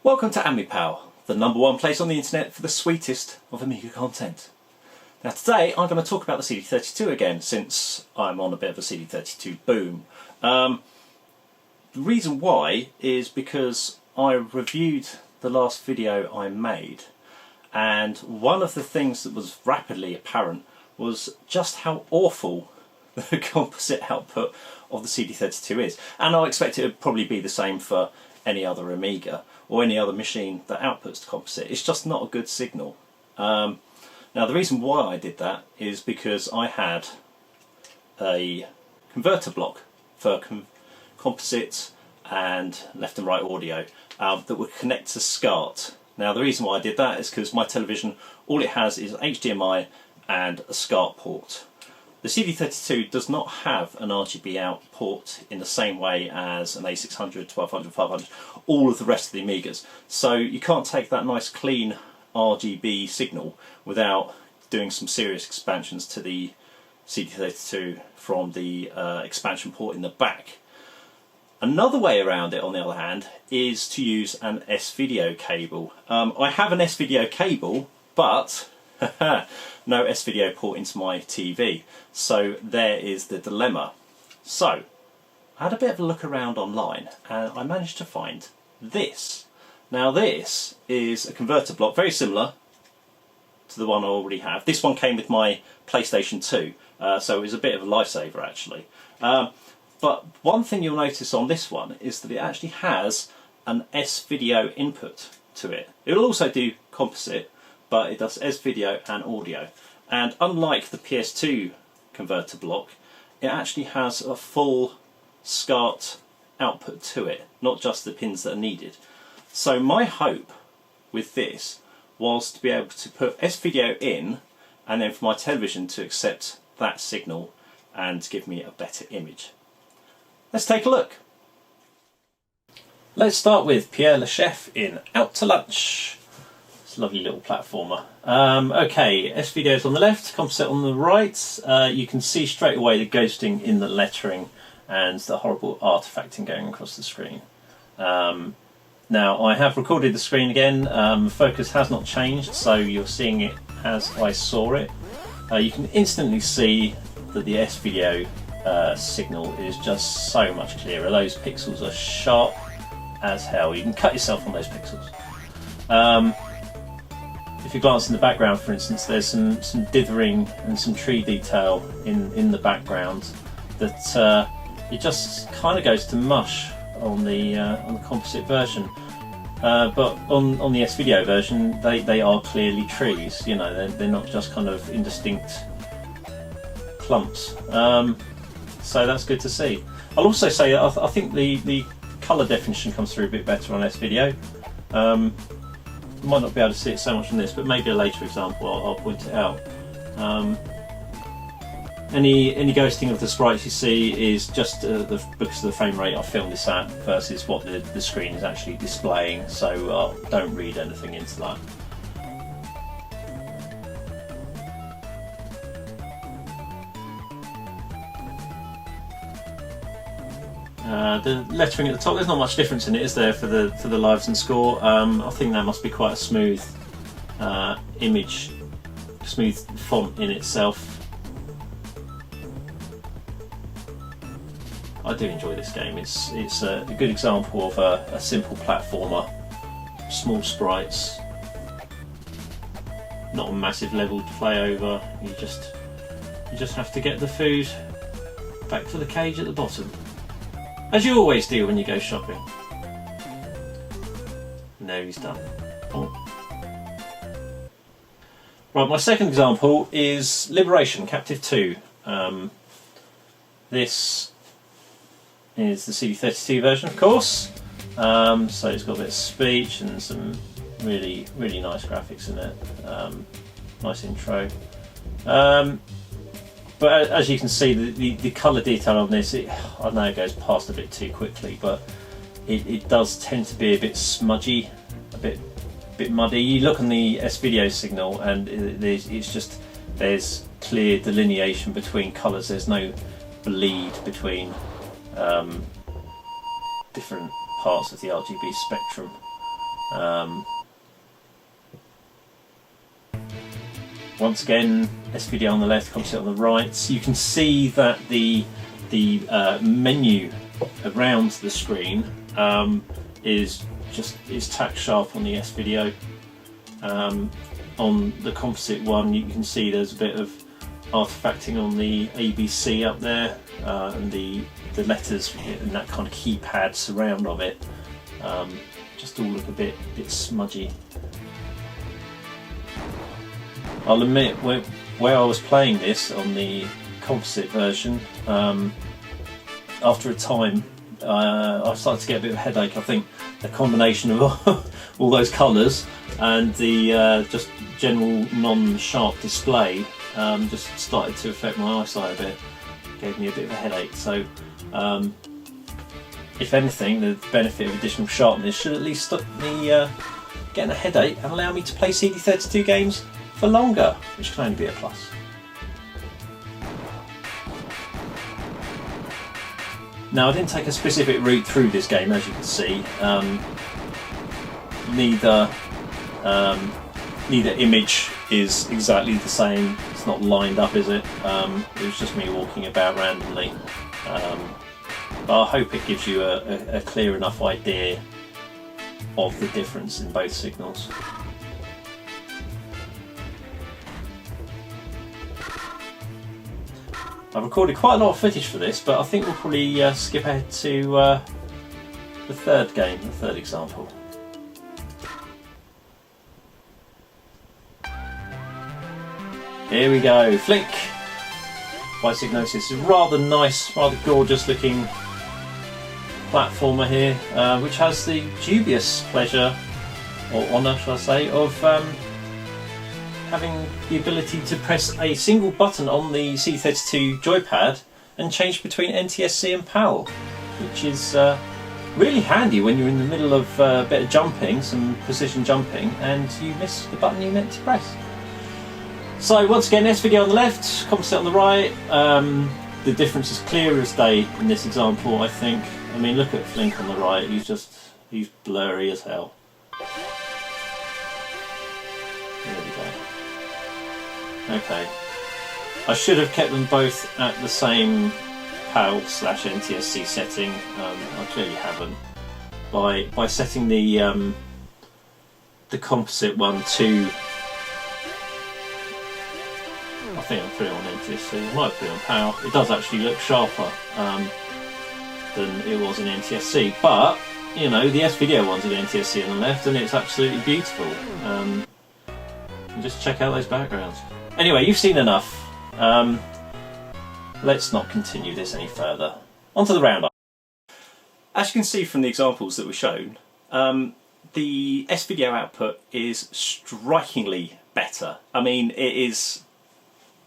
Welcome to amipal, the #1 place on the internet for the sweetest of Amiga content. Now today I'm going to talk about the CD32 again, since I'm on a bit of a CD32 boom. The reason why is because I reviewed the last video I made, and one of the things that was rapidly apparent was just how awful the composite output of the CD32 is. And I expect it would probably be the same for any other Amiga or any other machine that outputs the composite. It's just not a good signal. Now the reason why I did that is because I had a converter block for composite and left and right audio that would connect to SCART. Now the reason why I did that is because my television, all it has is HDMI and a SCART port. The CD32 does not have an RGB out port in the same way as an A600, 1200, 500, all of the rest of the Amigas. So you can't take that nice clean RGB signal without doing some serious expansions to the CD32 from the expansion port in the back. Another way around it, on the other hand, is to use an S-Video cable. I have an S-Video cable, but no S-Video port into my TV. So there is the dilemma. So I had a bit of a look around online and I managed to find this. Now this is a converter block very similar to the one I already have. This one came with my PlayStation 2, so it was a bit of a lifesaver actually. But one thing you'll notice on this one is that it actually has an S-Video input to it. It'll also do composite, but it does S-Video and audio. And unlike the PS2 converter block, it actually has a full SCART output to it, not just the pins that are needed. So my hope with this was to be able to put S-Video in, and then for my television to accept that signal and give me a better image. Let's take a look. Let's start with Piernas Chef in Out to Lunch. Lovely little platformer. Okay, S-Video's on the left, composite on the right. You can see straight away the ghosting in the lettering and the horrible artifacting going across the screen. Now I have recorded the screen again. Focus has not changed, so you're seeing it as I saw it. You can instantly see that the S-Video signal is just so much clearer. Those pixels are sharp as hell. You can cut yourself on those pixels. If you glance in the background, for instance, there's some dithering and some tree detail in the background that it just kind of goes to mush on the composite version. But on the S-Video version, they are clearly trees. You know, they're not just kind of indistinct clumps. So that's good to see. I'll also say I think the colour definition comes through a bit better on S-Video. Might not be able to see it so much on this, but maybe a later example I'll point it out. Any ghosting of the sprites you see is just because of the frame rate I filmed this at versus what the screen is actually displaying, so don't read anything into that. The lettering at the top, there's not much difference in it, is there, for the lives and score? I think that must be quite a smooth image, smooth font in itself. I do enjoy this game. It's a good example of a simple platformer, small sprites, not a massive level to play over. You just have to get the food back to the cage at the bottom, as you always do when you go shopping. Now he's done. Oh. Right, my second example is Liberation Captive 2. This is the CD32 version, of course. So it's got a bit of speech and some really nice graphics in it. Nice intro. But as you can see, the colour detail on this, I know it goes past a bit too quickly, but it does tend to be a bit smudgy, a bit muddy. You look on the S-Video signal and there's clear delineation between colours. There's no bleed between different parts of the RGB spectrum. Once again, SVDO on the left, Composite on the right. So you can see that the menu around the screen is tack sharp on the SVDO. On the Composite one, you can see there's a bit of artifacting on the ABC up there, and the letters and that kind of keypad surround of it just all look a bit smudgy. I'll admit, where I was playing this on the Composite version, after a time I started to get a bit of a headache. I think the combination of all those colours and the just general non-sharp display just started to affect my eyesight a bit. Gave me a bit of a headache. So if anything, the benefit of additional sharpness should at least stop me getting a headache and allow me to play CD32 games for longer, which can only be a plus. Now, I didn't take a specific route through this game, as you can see. Neither image is exactly the same. It's not lined up, is it? It was just me walking about randomly. But I hope it gives you a clear enough idea of the difference in both signals. I've recorded quite a lot of footage for this, but I think we'll probably skip ahead to the third game, the third example. Here we go, Flink by Psygnosis. A rather nice, rather gorgeous looking platformer here, which has the dubious pleasure, or honour shall I say, of having the ability to press a single button on the CD32 joypad and change between NTSC and PAL, which is really handy when you're in the middle of a bit of jumping, some precision jumping, and you miss the button you meant to press. So once again, SVDO on the left, Composite on the right. The difference is clear as day in this example, I think. I mean, look at Flink on the right, he's blurry as hell. There we go. Okay, I should have kept them both at the same PAL/NTSC setting. I clearly haven't. By setting the Composite one to, I think I put it on NTSC. I might put it on PAL. It does actually look sharper than it was in NTSC, but you know, the SVDO one's in NTSC on the left, and it's absolutely beautiful. And just check out those backgrounds. Anyway, you've seen enough. Let's not continue this any further. On to the roundup. As you can see from the examples that were shown, the SVDO output is strikingly better. I mean, it is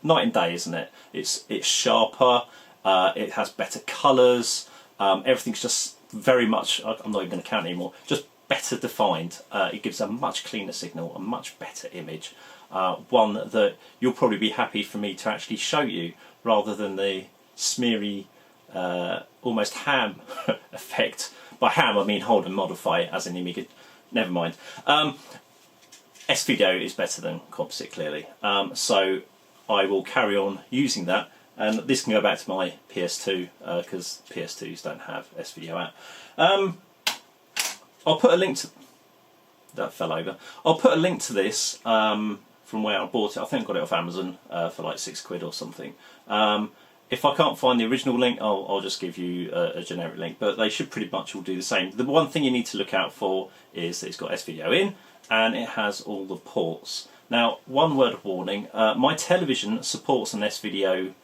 night and day, isn't it? It's sharper, it has better colours, everything's just very much, I'm not even going to count anymore, just better defined. It gives a much cleaner signal, a much better image. One that you'll probably be happy for me to actually show you, rather than the smeary, almost ham effect. By ham I mean hold and modify, as in Amiga. Never mind. SVDO is better than Composite, clearly. So I will carry on using that, and this can go back to my PS2 because PS2s don't have SVDO out. I'll put a link to that fell over. I'll put a link to this from where I bought it. I think I got it off Amazon for like £6 or something. If I can't find the original link, I'll just give you a generic link, but they should pretty much all do the same. The one thing you need to look out for is that it's got SVDO in and it has all the ports. Now, one word of warning, my television supports an SVDO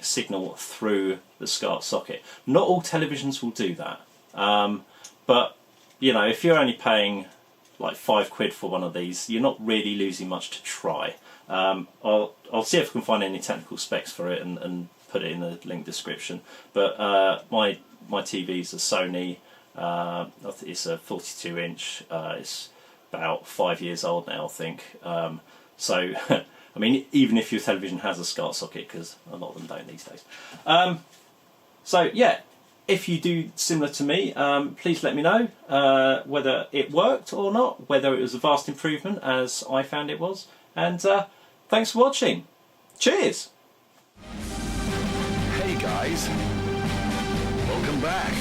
signal through the SCART socket. Not all televisions will do that, but you know, if you're only paying like £5 for one of these, you're not really losing much to try. I'll see if I can find any technical specs for it and put it in the link description. But my TV's a Sony. It's a 42-inch. It's about 5 years old now, I think. So, I mean, even if your television has a SCART socket, because a lot of them don't these days. So yeah, if you do similar to me, please let me know whether it worked or not, whether it was a vast improvement as I found it was. And thanks for watching. Cheers! Hey guys, welcome back.